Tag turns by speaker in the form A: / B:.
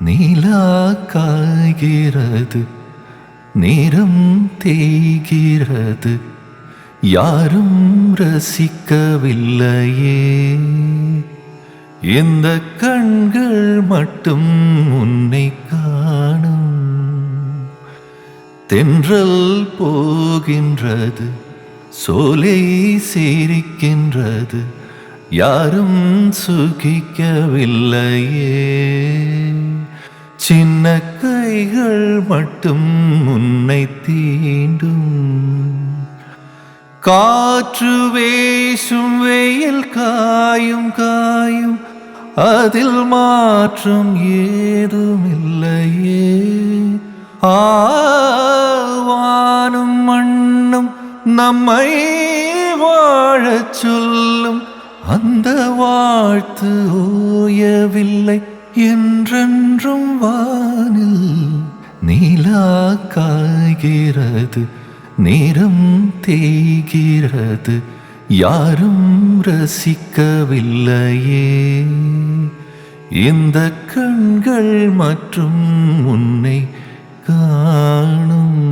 A: நீலா காய்கிறது, நேரம் தேய்கிறது, யாரும் ரசிக்கவில்லையே. இந்த கண்கள் மட்டும் உன்னை காணும். தென்றல் போகின்றது, சோலை சிரிக்கின்றது, யாரும் சுகிக்கவில்லையே. சின்ன கைகள் மட்டும் உன்னை தீண்டும். காற்று வீசும், வெயில் காயும் காயும், அதில் மாற்றம் ஏதுமில்லையே. வானும் மண்ணும் நம்மை வாழச் சொல்லும், அந்த வாழ்த்து ஓயவில்லை என்றென்றும் வானில். நீலா காய்கிறது, நேரம் தேய்கிறது, யாரும் ரசிக்கவில்லையே. இந்த கண்கள் மற்றும் உன்னை காணும்.